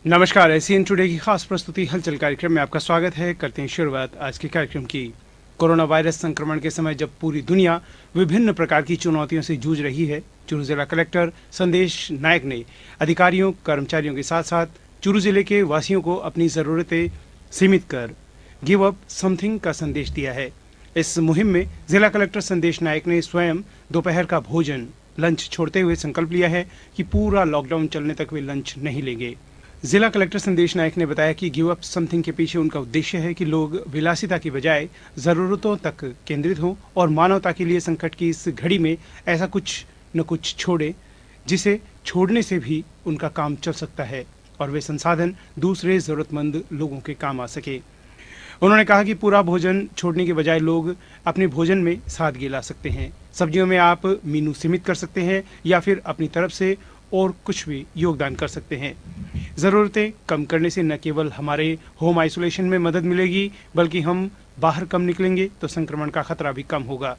नमस्कार। ACN today की खास प्रस्तुति हलचल कार्यक्रम में आपका स्वागत है। करते हैं शुरुआत आज के कार्यक्रम की। कोरोना वायरस संक्रमण के समय जब पूरी दुनिया विभिन्न प्रकार की चुनौतियों से जूझ रही है, चूरू जिला कलेक्टर संदेश नायक ने अधिकारियों कर्मचारियों के साथ साथ चूरू जिले के वासियों को अपनी ज़रूरतें सीमित कर गिव अप समथिंग का संदेश दिया है। इस मुहिम में जिला कलेक्टर संदेश नायक ने स्वयं दोपहर का भोजन लंच छोड़ते हुए संकल्प लिया है कि पूरा लॉकडाउन चलने तक वे लंच नहीं लेंगे। जिला कलेक्टर संदेश नायक ने बताया कि गिव अप समथिंग के पीछे उनका उद्देश्य है कि लोग विलासिता की बजाय ज़रूरतों तक केंद्रित हों और मानवता के लिए संकट की इस घड़ी में ऐसा कुछ न कुछ छोड़े जिसे छोड़ने से भी उनका काम चल सकता है और वे संसाधन दूसरे ज़रूरतमंद लोगों के काम आ सके। उन्होंने कहा कि पूरा भोजन छोड़ने के बजाय लोग अपने भोजन में सादगी ला सकते हैं। सब्जियों में आप मीनू सीमित कर सकते हैं या फिर अपनी तरफ से और कुछ भी योगदान कर सकते हैं। ज़रूरतें कम करने से न केवल हमारे होम आइसोलेशन में मदद मिलेगी बल्कि हम बाहर कम निकलेंगे तो संक्रमण का खतरा भी कम होगा।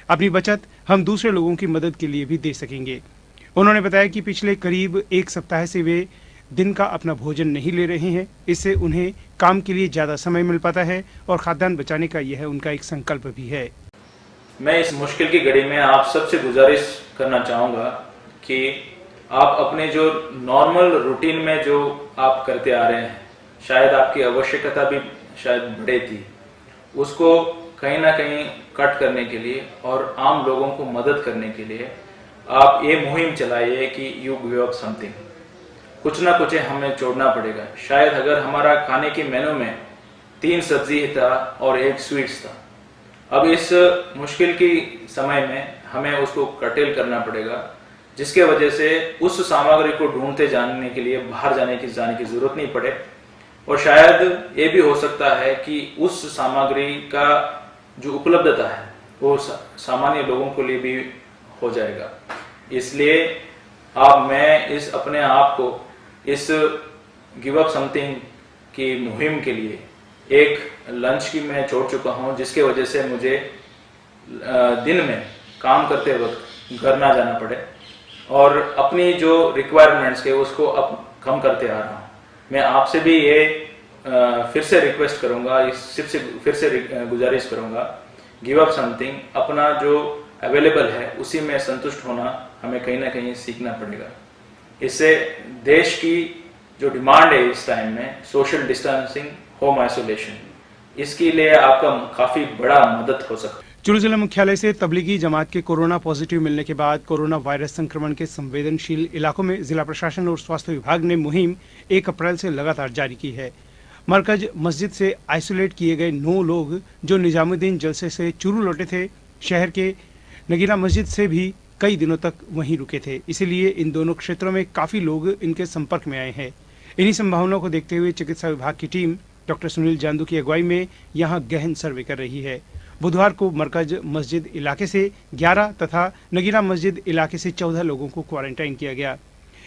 अपनी बचत हम दूसरे लोगों की मदद के लिए भी दे सकेंगे। उन्होंने बताया कि पिछले करीब एक सप्ताह से वे दिन का अपना भोजन नहीं ले रहे हैं। इससे उन्हें काम के लिए ज़्यादा समय मिल पाता है और खाद्यान्न बचाने का यह उनका एक संकल्प भी है। मैं इस मुश्किल की घड़ी में आप सबसे गुजारिश करना चाहूँगा कि आप अपने जो नॉर्मल रूटीन में जो आप करते आ रहे हैं, शायद आपकी आवश्यकता भी शायद बढ़े थी, उसको कहीं ना कहीं कट करने के लिए और आम लोगों को मदद करने के लिए आप ये मुहिम चलाइए कि यू गिव अप समथिंग। कुछ ना कुछ हमें छोड़ना पड़ेगा। शायद अगर हमारा खाने के मेनू में 3 सब्जी था और 1 स्वीट्स था, अब इस मुश्किल की समय में हमें उसको कटेल करना पड़ेगा, जिसके वजह से उस सामग्री को ढूंढते जाने के लिए बाहर जाने की जरूरत नहीं पड़े। और शायद ये भी हो सकता है कि उस सामग्री का जो उपलब्धता है वो सामान्य लोगों के लिए भी हो जाएगा। इसलिए मैं इस अपने आप को इस गिव अप समथिंग की मुहिम के लिए एक लंच की मैं छोड़ चुका हूं, जिसके वजह से मुझे दिन में काम करते वक्त घर ना जाना पड़े और अपनी जो रिक्वायरमेंट्स है उसको अब कम करते आ रहा हूँ। मैं आपसे भी ये फिर से रिक्वेस्ट करूँगा, फिर से गुजारिश करूँगा, गिव अप समथिंग। अपना जो अवेलेबल है उसी में संतुष्ट होना हमें कहीं ना कहीं सीखना पड़ेगा। इससे देश की जो डिमांड है इस टाइम में, सोशल डिस्टेंसिंग, होम आइसोलेशन, इसके लिए आपका काफ़ी बड़ा मदद हो सकता है। चूरू जिला मुख्यालय से तबलीगी जमात के कोरोना पॉजिटिव मिलने के बाद कोरोना वायरस संक्रमण के संवेदनशील इलाकों में जिला प्रशासन और स्वास्थ्य विभाग ने मुहिम 1 अप्रैल से लगातार जारी की है। मरकज मस्जिद से आइसोलेट किए गए 9 लोग जो निजामुद्दीन जलसे से चूरू लौटे थे, शहर के नगीना मस्जिद से भी कई दिनों तक वहीं रुके थे। इसीलिए इन दोनों क्षेत्रों में काफ़ी लोग इनके संपर्क में आए हैं। इन्हीं संभावनाओं को देखते हुए चिकित्सा विभाग की टीम डॉक्टर सुनील जांदू की अगुवाई में यहाँ गहन सर्वे कर रही है। बुधवार को मरकज मस्जिद इलाके से 11 तथा नगीना मस्जिद इलाके से 14 लोगों को क्वारंटाइन किया गया।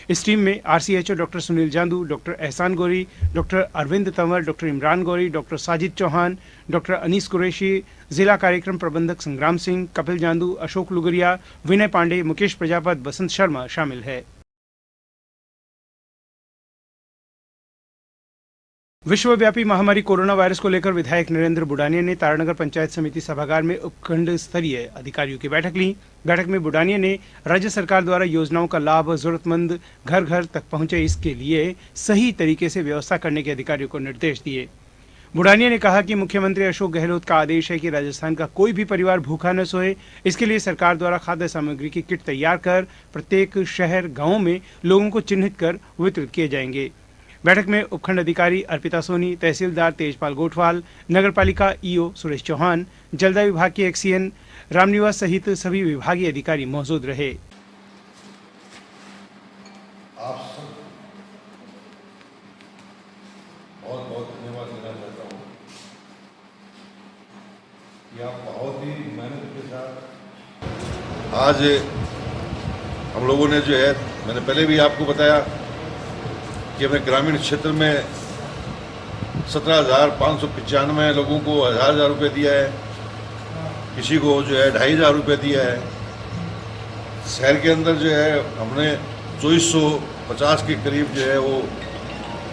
इस टीम में RCHO doctor Sunil Jandu, doctor Ehsan Gauri, doctor Arvind Tanwar, doctor Imran Gauri, doctor Sajid Chauhan, doctor Anees Qureshi, जिला कार्यक्रम प्रबंधक संग्राम सिंह, कपिल जांदू, अशोक लुगरिया, विनय पांडे, मुकेश प्रजापत, बसंत शर्मा शामिल है। विश्वव्यापी महामारी कोरोना वायरस को लेकर विधायक नरेंद्र बुडानिया ने तारानगर पंचायत समिति सभागार में उपखंड स्तरीय अधिकारियों की बैठक ली। बैठक में बुडानिया ने राज्य सरकार द्वारा योजनाओं का लाभ जरूरतमंद घर घर तक पहुंचे, इसके लिए सही तरीके से व्यवस्था करने के अधिकारियों को निर्देश दिए। बुडानिया ने कहा कि मुख्यमंत्री अशोक गहलोत का आदेश है कि राजस्थान का कोई भी परिवार भूखा न सोए। इसके लिए सरकार द्वारा खाद्य सामग्री की किट तैयार कर प्रत्येक शहर गाँव में लोगों को चिन्हित कर वितरित किए जाएंगे। बैठक में उपखंड अधिकारी अर्पिता सोनी, तहसीलदार तेजपाल गोठवाल, नगरपालिका ईओ सुरेश चौहान, जलदाय विभाग के एक्सीएन रामनिवास सहित सभी विभागीय अधिकारी मौजूद रहे। आप सब बहुत बहुत धन्यवाद देना चाहता हूँ कि आप बहुत ही मेहनत के साथ आज हम लोगों ने जो है, मैंने पहले भी आपको बताया कि हमने ग्रामीण क्षेत्र में 17,595 लोगों को 1,000 रुपये दिया है, किसी को जो है 2,500 रुपये दिया है। शहर के अंदर जो है हमने 2450 के करीब जो है वो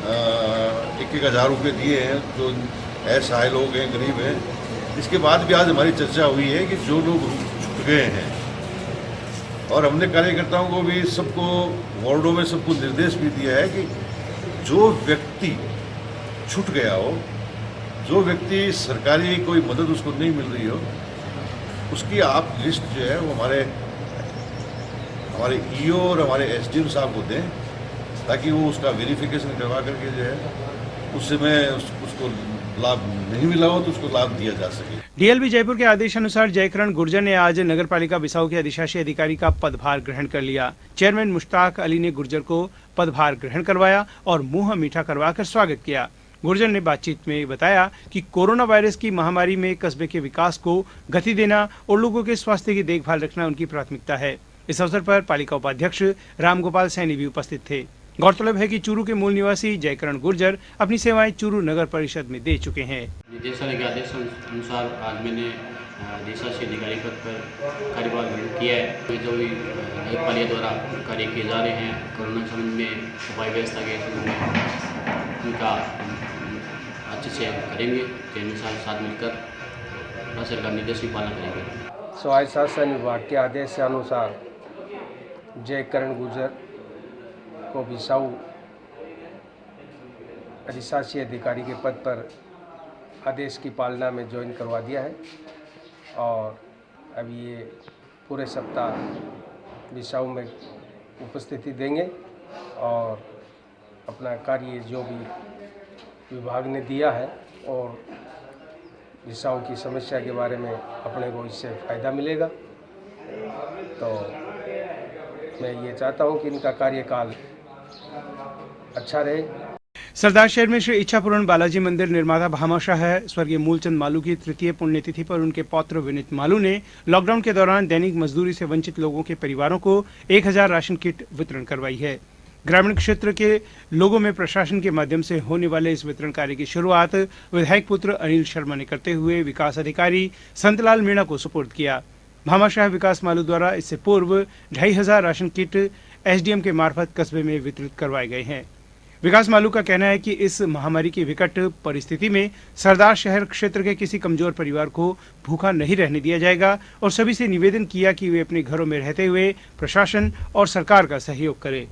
1,000 रुपये दिए हैं जो असहाय लोग हैं, गरीब हैं। इसके बाद भी आज हमारी चर्चा हुई है कि जो लोग छूट गए हैं, और हमने कार्यकर्ताओं को भी सबको वार्डों में सबको निर्देश भी दिया है कि जो व्यक्ति छूट गया हो, जो व्यक्ति सरकारी कोई मदद उसको नहीं मिल रही हो, उसकी आप लिस्ट जो है वो हमारे ईओ और हमारे एसडीएम साहब को दें, ताकि वो उसका वेरिफिकेशन करवा करके जो है उससे में उसको लाभ नहीं मिला हो तो उसको लाभ दिया जा सके। डीएलबी जयपुर के आदेशानुसार जयकरण गुर्जर ने आज नगर पालिका बिसाऊ के अधिशासी अधिकारी का पदभार ग्रहण कर लिया। चेयरमैन मुश्ताक अली ने गुर्जर को पदभार ग्रहण करवाया और मुंह मीठा करवाकर स्वागत किया। गुर्जर ने बातचीत में बताया कि कोरोना वायरस की महामारी में कस्बे के विकास को गति देना और लोगों के स्वास्थ्य की देखभाल रखना उनकी प्राथमिकता है। इस अवसर पर पालिका उपाध्यक्ष रामगोपाल सैनी भी उपस्थित थे। गौरतलब है कि चूरू के मूल निवासी जयकरण गुर्जर अपनी सेवाएं चूरू नगर परिषद में दे चुके हैं। निदेशालय के आदेश अनुसार आज मैंने अधिशासी अधिकारी पद पर कार्यभार ग्रहण किया है। जो भी नगर पालिका द्वारा कार्य किए जा रहे हैं कोरोना संबंध में, सफाई व्यवस्था के संबंध में, उनका अच्छे से करेंगे। चेयरमैन साहब साथ मिलकर राज्य सरकार निर्देश की पालना करेंगे। स्वायत्त शासन विभाग के आदेश के अनुसार जयकरण गुर्जर को बिसाऊ अधिशासी अधिकारी के पद पर आदेश की पालना में ज्वाइन करवा दिया है और अभी ये पूरे सप्ताह बिसाऊ में उपस्थिति देंगे और अपना कार्य जो भी विभाग ने दिया है और बिसाऊ की समस्या के बारे में अपने को इससे फ़ायदा मिलेगा। तो मैं ये चाहता हूँ कि इनका कार्यकाल अच्छा रहे। सरदार शहर में श्री इच्छापूर्ण बालाजी मंदिर निर्माता भामाशाह है स्वर्गीय मूलचंद मालू की तृतीय पुण्यतिथि पर उनके पौत्र विनीत मालू ने लॉकडाउन के दौरान दैनिक मजदूरी से वंचित लोगों के परिवारों को 1000 राशन किट वितरण करवाई है। ग्रामीण क्षेत्र के लोगों में प्रशासन के माध्यम से होने वाले इस वितरण कार्य की शुरुआत विधायक पुत्र अनिल शर्मा ने करते हुए विकास अधिकारी संतलाल मीणा को सुपुर्द किया। भामाशाह विकास मालू द्वारा इससे पूर्व 2500 राशन किट एसडीएम के मार्फत कस्बे में वितरित करवाए गए हैं। विकास मालू का कहना है कि इस महामारी की विकट परिस्थिति में सरदार शहर क्षेत्र के किसी कमजोर परिवार को भूखा नहीं रहने दिया जाएगा और सभी से निवेदन किया कि वे अपने घरों में रहते हुए प्रशासन और सरकार का सहयोग करें।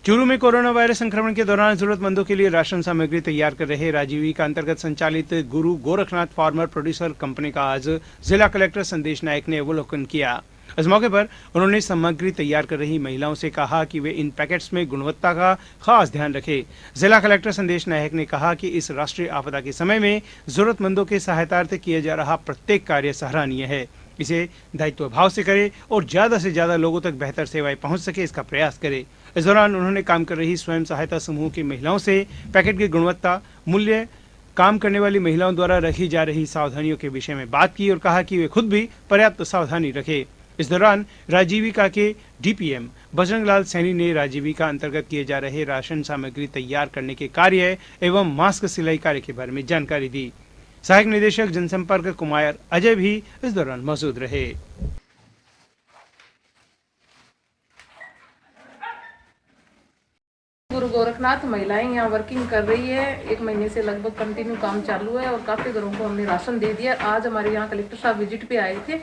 चूरू में कोरोना वायरस संक्रमण के दौरान जरूरतमंदों के लिए राशन सामग्री तैयार कर रहे राजीविका अंतर्गत संचालित गुरु गोरखनाथ फार्मर प्रोड्यूसर कंपनी का आज जिला कलेक्टर संदेश नायक ने अवलोकन किया। इस मौके पर उन्होंने सामग्री तैयार कर रही महिलाओं से कहा कि वे इन पैकेट्स में गुणवत्ता का खास ध्यान रखें। जिला कलेक्टर संदेश नायक ने कहा कि इस राष्ट्रीय आपदा के समय में जरूरतमंदों के सहायतार्थ किया जा रहा प्रत्येक कार्य सराहनीय है। इसे दायित्व भाव से करे और ज्यादा से ज्यादा लोगों तक बेहतर सेवाएं पहुंच सके इसका प्रयास करे। इस दौरान उन्होंने काम कर रही स्वयं सहायता समूह की महिलाओं से पैकेट की गुणवत्ता, मूल्य, काम करने वाली महिलाओं द्वारा रखी जा रही सावधानियों के विषय में बात की और कहा कि वे खुद भी पर्याप्त सावधानी रखें। इस दौरान राजीविका के डीपीएम बजरंग लाल सैनी ने राजीविका अंतर्गत किए जा रहे राशन सामग्री तैयार करने के कार्य एवं मास्क सिलाई कार्य के बारे में जानकारी दी। सहायक निदेशक जनसंपर्क कुमार अजय भी इस दौरान मौजूद रहे। गुरु गोरखनाथ महिलाएं यहाँ वर्किंग कर रही है। 1 महीने से लगभग कंटिन्यू काम चालू है और काफी घरों को हमने राशन दे दिया। आज हमारे यहाँ कलेक्टर साहब विजिट पे आए थे,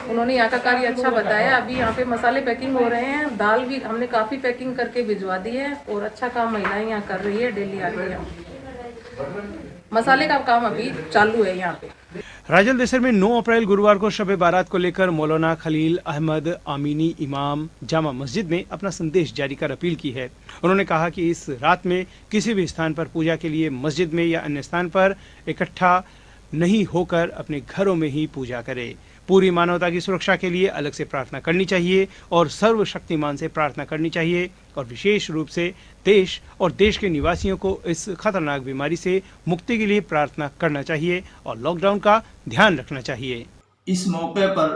उन्होंने यहाँ का कार्य अच्छा बताया। अभी यहाँ पे मसाले पैकिंग हो रहे हैं, दाल भी हमने काफी पैकिंग करके भिजवा दी है और अच्छा काम महिलाएं यहाँ कर रही है। डेली आके यहाँ मसाले का काम अभी चालू है यहाँ पे। राजल देसर में 9 अप्रैल गुरुवार को शब बारात को लेकर मौलाना खलील अहमद आमीनी इमाम जामा मस्जिद ने अपना संदेश जारी कर अपील की है। उन्होंने कहा कि इस रात में किसी भी स्थान पर पूजा के लिए मस्जिद में या अन्य स्थान पर इकट्ठा नहीं होकर अपने घरों में ही पूजा करे। पूरी मानवता की सुरक्षा के लिए अलग से प्रार्थना करनी चाहिए और सर्वशक्तिमान से प्रार्थना करनी चाहिए और विशेष रूप से देश और देश के निवासियों को इस खतरनाक बीमारी से मुक्ति के लिए प्रार्थना करना चाहिए और लॉकडाउन का ध्यान रखना चाहिए। इस मौके पर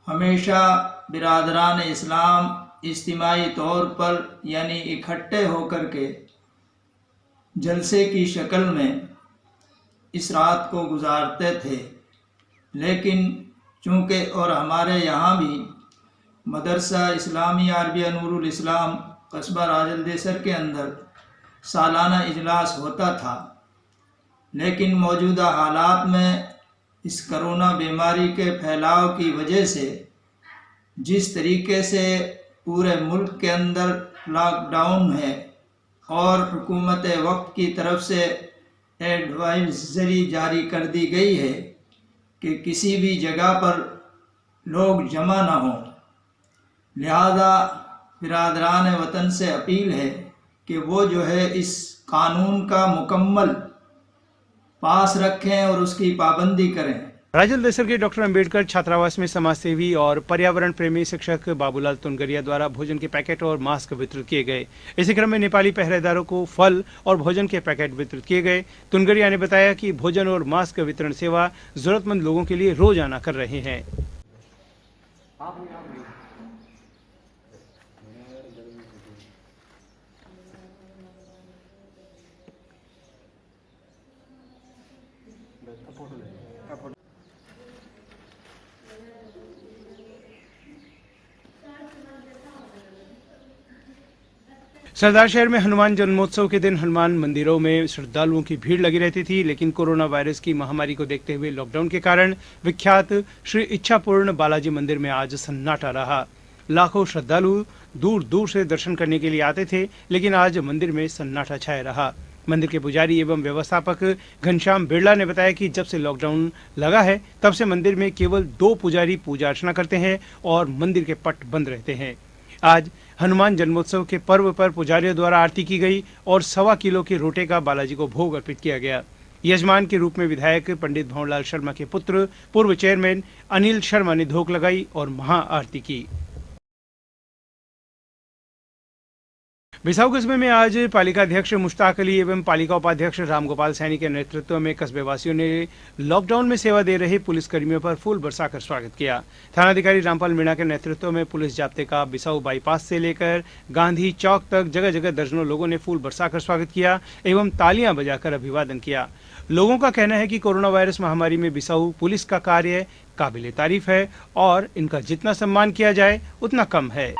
हमेशा बिरादरान इस्लाम इज्तिमाई तौर पर यानी इकट्ठे होकर के जलसे की शक्ल में इस रात को गुजारते थे, लेकिन चूँकि और हमारे यहाँ भी मदरसा इस्लामी अरबिया नूरुल इस्लाम कस्बा राजलदेसर के अंदर सालाना इजलास होता था, लेकिन मौजूदा हालात में इस करोना बीमारी के फैलाव की वजह से जिस तरीके से पूरे मुल्क के अंदर लॉकडाउन है और हुकूमत वक्त की तरफ से एडवाइजरी जारी कर दी गई है कि किसी भी जगह पर लोग जमा ना हों, लिहाजा बिरादरान वतन से अपील है कि वो जो है इस कानून का मुकम्मल पास रखें और उसकी पाबंदी करें। राजलदेसर के डॉक्टर अंबेडकर छात्रावास में समाजसेवी और पर्यावरण प्रेमी शिक्षक बाबूलाल तुनगरिया द्वारा भोजन के पैकेट और मास्क वितरित किए गए। इसी क्रम में नेपाली पहरेदारों को फल और भोजन के पैकेट वितरित किए गए। तुनगरिया ने बताया कि भोजन और मास्क वितरण सेवा जरूरतमंद लोगों के लिए रोजाना कर रहे हैं। सरदार शहर में हनुमान जन्मोत्सव के दिन हनुमान मंदिरों में श्रद्धालुओं की भीड़ लगी रहती थी, लेकिन कोरोना वायरस की महामारी को देखते हुए लॉकडाउन के कारण विख्यात श्री इच्छापूर्ण बालाजी मंदिर में आज सन्नाटा रहा। लाखों श्रद्धालु दूर दूर से दर्शन करने के लिए आते थे, लेकिन आज मंदिर में सन्नाटा छाया रहा। मंदिर के पुजारी एवं व्यवस्थापक घनश्याम बिरला ने बताया कि जब से लॉकडाउन लगा है तब से मंदिर में केवल 2 पुजारी पूजा अर्चना करते हैं और मंदिर के पट बंद रहते हैं। आज हनुमान जन्मोत्सव के पर्व पर पुजारियों द्वारा आरती की गई और 1.25 किलो के रोटे का बालाजी को भोग अर्पित किया गया। यजमान के रूप में विधायक पंडित भंवरलाल शर्मा के पुत्र पूर्व चेयरमैन अनिल शर्मा ने धोख लगाई और महाआरती की। बिसाऊ कस्बे में आज पालिका अध्यक्ष मुश्ताक अली एवं पालिका उपाध्यक्ष रामगोपाल सैनी के नेतृत्व में कस्बे वासियों ने लॉकडाउन में सेवा दे रहे पुलिसकर्मियों पर फूल बरसाकर स्वागत किया। थानाधिकारी रामपाल मीणा के नेतृत्व में पुलिस जाब्ते का बिसाऊ बाईपास से लेकर गांधी चौक तक जगह जगह दर्जनों लोगों ने फूल बरसाकर स्वागत किया एवं तालियां बजाकर अभिवादन किया। लोगों का कहना है कि कोरोना वायरस महामारी में बिसाऊ पुलिस का कार्य काबिले तारीफ है और इनका जितना सम्मान किया जाए उतना कम है।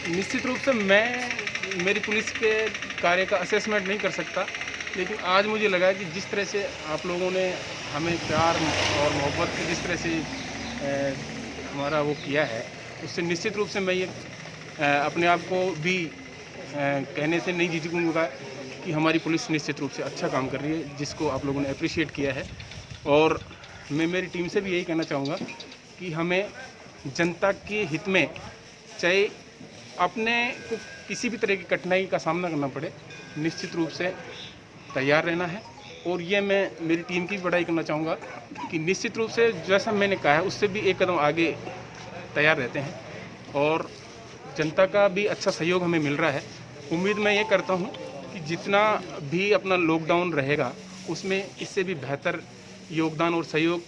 निश्चित रूप से मैं मेरी पुलिस के कार्य का असेसमेंट नहीं कर सकता, लेकिन आज मुझे लगा कि जिस तरह से आप लोगों ने हमें प्यार और मोहब्बत से जिस तरह से हमारा वो किया है, उससे निश्चित रूप से मैं ये अपने आप को भी कहने से नहीं झिझकूंगा कि हमारी पुलिस निश्चित रूप से अच्छा काम कर रही है, जिसको आप लोगों ने अप्रिशिएट किया है। और मैं मेरी टीम से भी यही कहना चाहूँगा कि हमें जनता के हित में चाहे अपने को किसी भी तरह की कठिनाई का सामना करना पड़े, निश्चित रूप से तैयार रहना है। और ये मैं मेरी टीम की भी बड़ाई करना चाहूँगा कि निश्चित रूप से जैसा मैंने कहा है उससे भी एक कदम आगे तैयार रहते हैं और जनता का भी अच्छा सहयोग हमें मिल रहा है। उम्मीद मैं ये करता हूँ कि जितना भी अपना लॉकडाउन रहेगा उसमें इससे भी बेहतर योगदान और सहयोग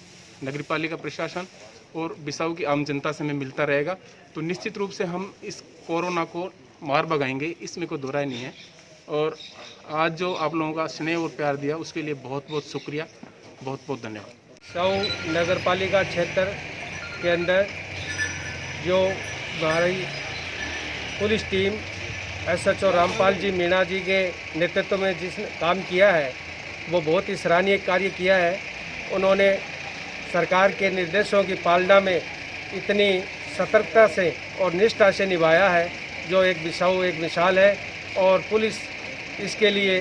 नगरपालिका प्रशासन और बिसाऊ की आम जनता से हमें मिलता रहेगा। तो निश्चित रूप से हम इस कोरोना को मार भगाएंगे, इसमें कोई दो राय नहीं है। और आज जो आप लोगों का स्नेह और प्यार दिया उसके लिए बहुत बहुत शुक्रिया, बहुत बहुत धन्यवाद। बिसाऊ नगरपालिका क्षेत्र के अंदर जो हमारी police team SHO Rampal ji Meena जी के नेतृत्व में जिसने काम किया है वो बहुत ही सराहनीय कार्य किया है। उन्होंने सरकार के निर्देशों की पालना में इतनी सतर्कता से और निष्ठा से निभाया है, जो एक बिसाऊ एक मिसाल है। और पुलिस इसके लिए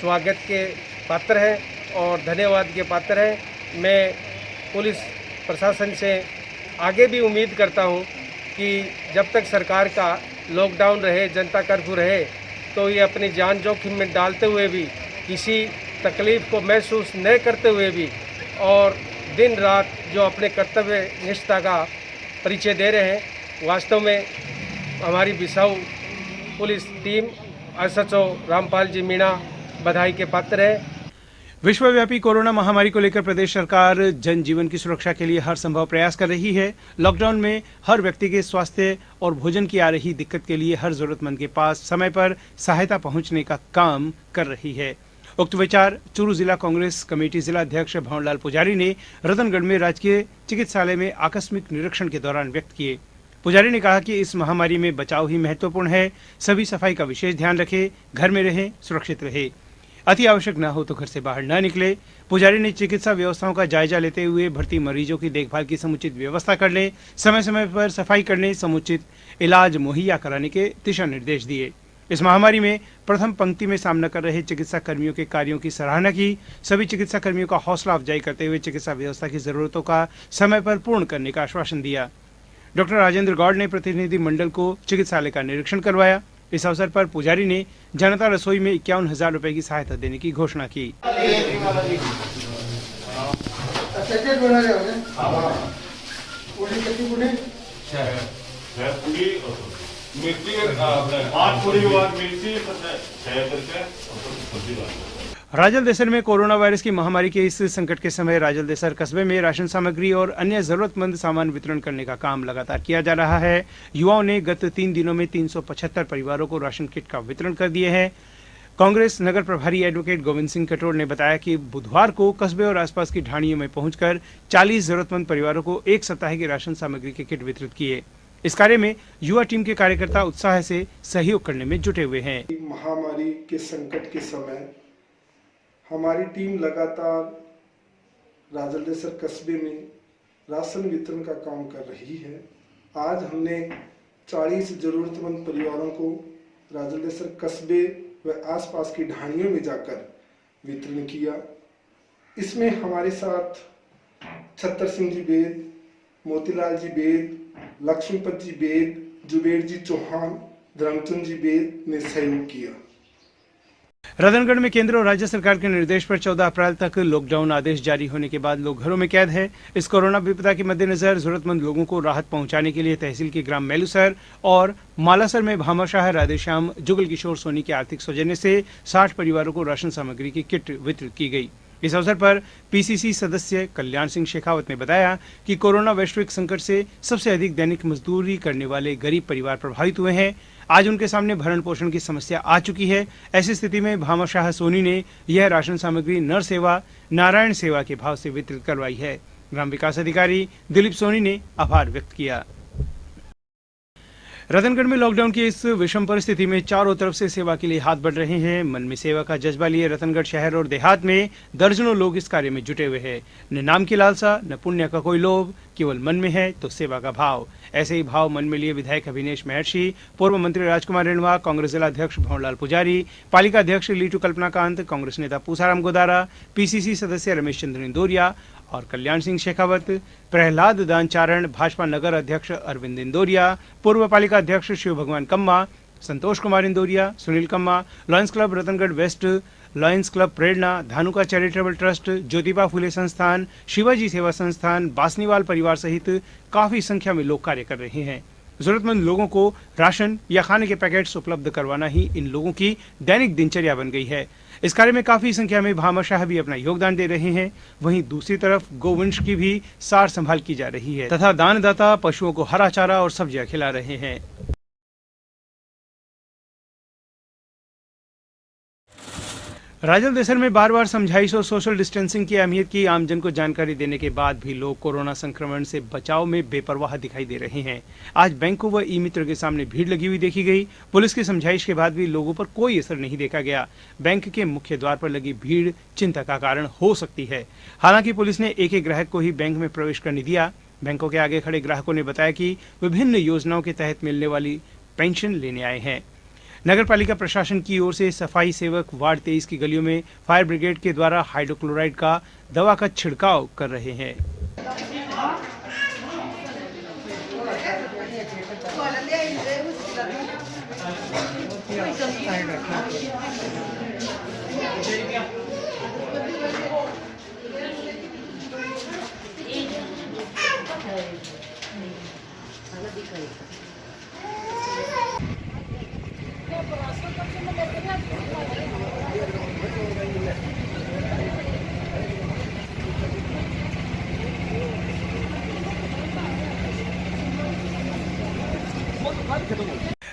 स्वागत के पात्र है और धन्यवाद के पात्र है। मैं पुलिस प्रशासन से आगे भी उम्मीद करता हूं कि जब तक सरकार का लॉकडाउन रहे, जनता कर्फ्यू रहे, तो ये अपनी जान जोखिम में डालते हुए भी, किसी तकलीफ़ को महसूस न करते हुए भी और दिन रात जो अपने कर्तव्य निष्ठा का परिचय दे रहे हैं। वास्तव में हमारी Bissau police team SHO Rampal ji Meena बधाई के पात्र है। विश्वव्यापी कोरोना महामारी को लेकर प्रदेश सरकार जनजीवन की सुरक्षा के लिए हर संभव प्रयास कर रही है। लॉकडाउन में हर व्यक्ति के स्वास्थ्य और भोजन की आ रही दिक्कत के लिए हर जरूरतमंद के पास समय पर सहायता पहुंचने का काम कर रही है। उक्त विचार चूरू जिला कांग्रेस कमेटी जिला अध्यक्ष भंवरलाल पुजारी ने रतनगढ़ में राजकीय चिकित्सालय में आकस्मिक निरीक्षण के दौरान व्यक्त किए। पुजारी ने कहा कि इस महामारी में बचाव ही महत्वपूर्ण है। सभी सफाई का विशेष ध्यान रखें, घर में रहें, सुरक्षित रहें, अति आवश्यक न हो तो घर से बाहर न निकले। पुजारी ने चिकित्सा व्यवस्थाओं का जायजा लेते हुए भर्ती मरीजों की देखभाल की समुचित व्यवस्था करने, समय समय पर सफाई करने, समुचित इलाज मुहैया कराने के दिशा निर्देश दिए। इस महामारी में प्रथम पंक्ति में सामना कर रहे चिकित्सा कर्मियों के कार्यों की सराहना की। सभी चिकित्सा कर्मियों का हौसला अफजाई करते हुए चिकित्सा व्यवस्था की जरूरतों का समय पर पूर्ण करने का आश्वासन दिया। डॉक्टर राजेंद्र गौड़ ने प्रतिनिधि मंडल को चिकित्सालय का निरीक्षण करवाया। इस अवसर पर पुजारी ने जनता रसोई में 51,000 रुपए की सहायता देने की घोषणा की। राजलदेसर में कोरोना वायरस की महामारी के इस संकट के समय राजलदेसर कस्बे में राशन सामग्री और अन्य जरूरतमंद सामान वितरण करने का काम लगातार किया जा रहा है। युवाओं ने गत 3 दिनों में 375 परिवारों को राशन किट का वितरण कर दिए हैं। कांग्रेस नगर प्रभारी एडवोकेट गोविंद सिंह कटोर ने बताया कि बुधवार को कस्बे और आसपास की ढाणियों में पहुंचकर 40 जरूरतमंद परिवारों को 1 सप्ताह की राशन सामग्री के किट वितरित किए। इस कार्य में युवा टीम के कार्यकर्ता उत्साह से सहयोग करने में जुटे हुए हैं। महामारी के संकट के समय हमारी टीम लगातार राजलदेसर कस्बे में राशन वितरण का काम कर रही है। आज हमने 40 जरूरतमंद परिवारों को राजलदेसर कस्बे व आसपास की ढाणियों में जाकर वितरण किया। इसमें हमारे साथ छत्तर सिंह जी बेद, मोतीलाल जी बेद, लक्ष्मीपत जी बेद, जुबेर जी चौहान, धर्मचंद जी बेद ने सहयोग किया। रतनगढ़ में केंद्र और राज्य सरकार के निर्देश पर 14 अप्रैल तक लॉकडाउन आदेश जारी होने के बाद लोग घरों में कैद है। इस कोरोना विपदा के मद्देनजर जरूरतमंद लोगों को राहत पहुंचाने के लिए तहसील के ग्राम मेलूसर और मालासर में भामाशाह राधेश्याम जुगल किशोर सोनी के आर्थिक सौजन्य से 60 परिवारों को राशन सामग्री की किट वितरित की गई। इस अवसर पर पीसीसी सदस्य कल्याण सिंह शेखावत ने बताया कि कोरोना वैश्विक संकट से सबसे अधिक दैनिक मजदूरी करने वाले गरीब परिवार प्रभावित हुए हैं। आज उनके सामने भरण पोषण की समस्या आ चुकी है। ऐसी स्थिति में भामाशाह सोनी ने यह राशन सामग्री नर सेवा नारायण सेवा के भाव से वितरित करवाई है। ग्राम विकास अधिकारी दिलीप सोनी ने आभार व्यक्त किया। रतनगढ़ में लॉकडाउन की इस विषम परिस्थिति में चारों तरफ से सेवा के लिए हाथ बढ़ रहे हैं। मन में सेवा का जज्बा लिए रतनगढ़ शहर और देहात में दर्जनों लोग इस कार्य में जुटे हुए हैं। न नाम की लालसा, न पुण्य का कोई लोभ, केवल मन में है तो सेवा का भाव। ऐसे ही भाव मन में लिए विधायक अभिनेश महर्षि, पूर्व मंत्री राजकुमार रेणवा, कांग्रेस जिला अध्यक्ष भंवरलाल पुजारी, पालिका अध्यक्ष लीटू कल्पनाकांत, कांग्रेस नेता पूसाराम गोदारा, पीसीसी सदस्य रमेश चंद्र इंदौरिया और कल्याण सिंह शेखावत, प्रहलाद दानचारण, भाजपा नगर अध्यक्ष अरविंद इंदौरिया, पूर्व पालिका अध्यक्ष Shiv Bhagwan Kamma, Santosh Kumar Indoria, Sunil Kamma, Lions Club Ratangarh west, Lions Club Prerna, Dhanuka charitable trust, Jyotiba Phule संस्थान, शिवाजी सेवा संस्थान, बासनीवाल परिवार सहित काफी संख्या में लोग कार्य कर रहे हैं। जरूरतमंद लोगों को राशन या खाने के पैकेट्स उपलब्ध करवाना ही इन लोगों की दैनिक दिनचर्या बन गई है। इस कार्य में काफी संख्या में भामाशाह भी अपना योगदान दे रहे हैं। वहीं दूसरी तरफ गोवंश की भी सार संभाल की जा रही है तथा दानदाता पशुओं को हरा चारा और सब्जियां खिला रहे हैं। राजलदेसर में बार बार समझाइश और सोशल डिस्टेंसिंग की अहमियत की आमजन को जानकारी देने के बाद भी लोग कोरोना संक्रमण से बचाव में बेपरवाह दिखाई दे रहे हैं। आज बैंकों व ई मित्र के सामने भीड़ लगी हुई देखी गई। पुलिस की समझाइश के बाद भी लोगों पर कोई असर नहीं देखा गया। बैंक के मुख्य द्वार पर लगी भीड़ चिंता का कारण हो सकती है। हालांकि पुलिस ने एक ग्राहक को ही बैंक में प्रवेश करने दिया। बैंकों के आगे खड़े ग्राहकों ने बताया कि विभिन्न योजनाओं के तहत मिलने वाली पेंशन लेने आए हैं। नगर पालिका प्रशासन की ओर से सफाई सेवक वार्ड 23 की गलियों में फायर ब्रिगेड के द्वारा हाइड्रोक्लोराइड का दवा का छिड़काव कर रहे हैं।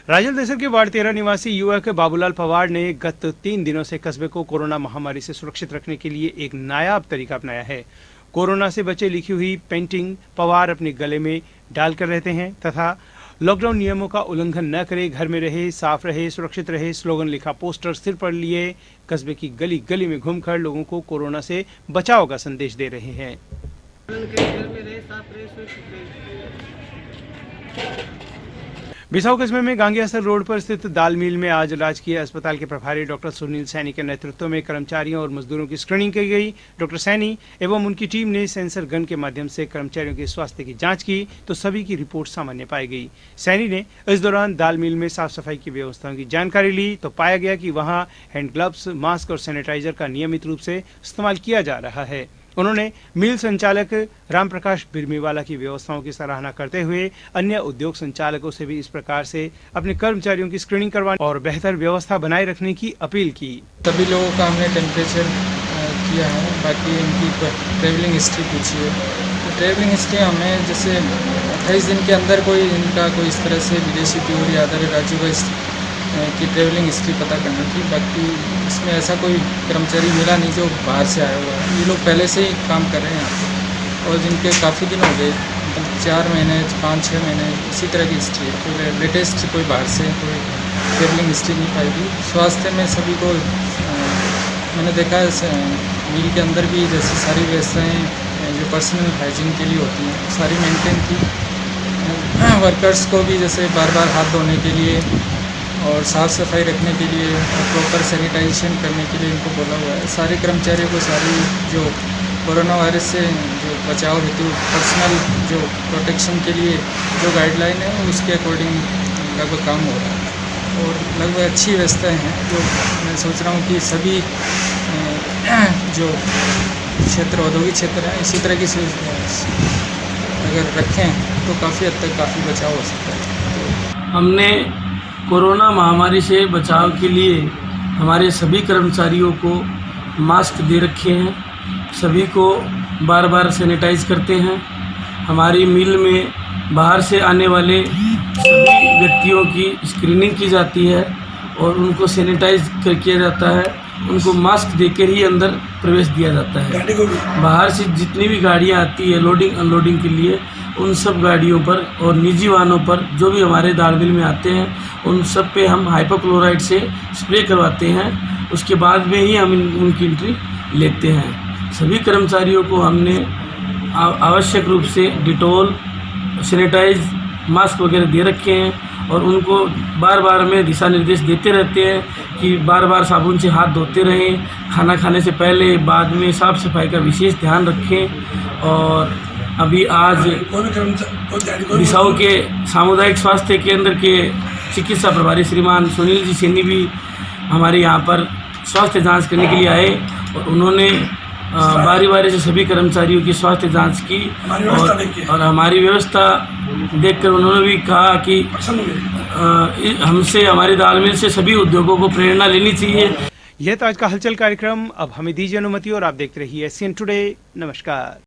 राजल देसर के वार्ड 13 निवासी युवक बाबूलाल पवार ने गत 3 दिनों से कस्बे को कोरोना महामारी से सुरक्षित रखने के लिए एक नायाब तरीका अपनाया है। कोरोना से बचे लिखी हुई पेंटिंग पवार अपने गले में डालकर रहते हैं तथा लॉकडाउन नियमों का उल्लंघन न करे, घर में रहे, साफ रहे, सुरक्षित रहे स्लोगन लिखा पोस्टर सिर पर लिए कस्बे की गली गली में घूमकर लोगों को कोरोना से बचाव का संदेश दे रहे हैं। बिसाऊ कस्बे में गांगियासर रोड पर स्थित दाल मिल में आज राजकीय अस्पताल के प्रभारी डॉक्टर सुनील सैनी के नेतृत्व में कर्मचारियों और मजदूरों की स्क्रीनिंग की गई। डॉक्टर सैनी एवं उनकी टीम ने सेंसर गन के माध्यम से कर्मचारियों के स्वास्थ्य की जांच की तो सभी की रिपोर्ट सामान्य पाई गई। सैनी ने इस दौरान दाल मिल में साफ सफाई की व्यवस्थाओं की जानकारी ली तो पाया गया कि वहां हैंड ग्लव्स, मास्क और सैनिटाइजर का नियमित रूप से इस्तेमाल किया जा रहा है। उन्होंने मिल संचालक रामप्रकाश बिरमीवाला की व्यवस्थाओं की सराहना करते हुए अन्य उद्योग संचालकों से भी इस प्रकार से अपने कर्मचारियों की स्क्रीनिंग करवाने और बेहतर व्यवस्था बनाए रखने की अपील की। सभी लोगों का हमने टेम्परेचर किया है, बाकी इनकी ट्रैवलिंग हिस्ट्री पूछी है। तो ट्रैवलिंग हिस्ट्री हमें जैसे 28 दिन के अंदर कोई इनका कोई इस तरह से विदेशी टूर या अदर राज्यों की ट्रैवलिंग हिस्ट्री पता करनी थी। बाकी इसमें ऐसा कोई कर्मचारी मिला नहीं जो बाहर से आया हुआ है। ये लोग पहले से ही काम कर रहे हैं यहाँ पे और जिनके काफ़ी दिन हो गए, 4 महीने 5-6 महीने इसी तरह की हिस्ट्री है। कोई लेटेस्ट कोई बाहर से कोई ट्रैवलिंग हिस्ट्री नहीं पाएगी। स्वास्थ्य में सभी को मैंने देखा है मिल के अंदर भी जैसे सारी व्यवस्थाएँ जो पर्सनल हाइजीन के लिए होती हैं सारी मेंटेन थी। वर्कर्स को भी जैसे बार बार हाथ धोने के लिए और साफ़ सफाई रखने के लिए और प्रॉपर सैनिटाइजेशन करने के लिए इनको बोला हुआ है। सारे कर्मचारियों को सारी जो कोरोना वायरस से जो बचाव हेतु पर्सनल जो प्रोटेक्शन के लिए जो गाइडलाइन है उसके अकॉर्डिंग लगभग काम हो रहा है और लगभग अच्छी व्यवस्थाएँ हैं। जो मैं सोच रहा हूँ कि सभी जो क्षेत्र औद्योगिक क्षेत्र हैं इसी तरह की अगर रखें तो काफ़ी हद तक काफ़ी बचाव हो सकता है। हमने कोरोना महामारी से बचाव के लिए हमारे सभी कर्मचारियों को मास्क दे रखे हैं, सभी को बार बार सैनिटाइज करते हैं। हमारी मिल में बाहर से आने वाले सभी व्यक्तियों की स्क्रीनिंग की जाती है और उनको सैनिटाइज किया जाता है। उनको मास्क देकर ही अंदर प्रवेश दिया जाता है। बाहर से जितनी भी गाड़ियाँ आती है लोडिंग अनलोडिंग के लिए उन सब गाड़ियों पर और निजी वाहनों पर जो भी हमारे दाल मिल में आते हैं उन सब पे हम हाइपोक्लोराइड से स्प्रे करवाते हैं। उसके बाद में ही हम उनकी एंट्री लेते हैं। सभी कर्मचारियों को हमने आवश्यक रूप से डिटॉल, सैनिटाइज, मास्क वगैरह दे रखे हैं और उनको बार बार में दिशा निर्देश देते रहते हैं कि बार बार साबुन से हाथ धोते रहें, खाना खाने से पहले बाद में साफ़ सफाई का विशेष ध्यान रखें। और अभी आज बिसाऊ के सामुदायिक स्वास्थ्य केंद्र के चिकित्सा प्रभारी श्रीमान सुनील जी सैनी भी हमारे यहाँ पर स्वास्थ्य जांच करने के लिए आए और उन्होंने बारी बारी से सभी कर्मचारियों की स्वास्थ्य जांच की और हमारी व्यवस्था देखकर उन्होंने भी कहा कि हमसे हमारे दाल मिल से सभी उद्योगों को प्रेरणा लेनी चाहिए। यह तो आज का हलचल कार्यक्रम। अब हमें दीजिए अनुमति और आप देखते रहिए SCN टुडे। नमस्कार।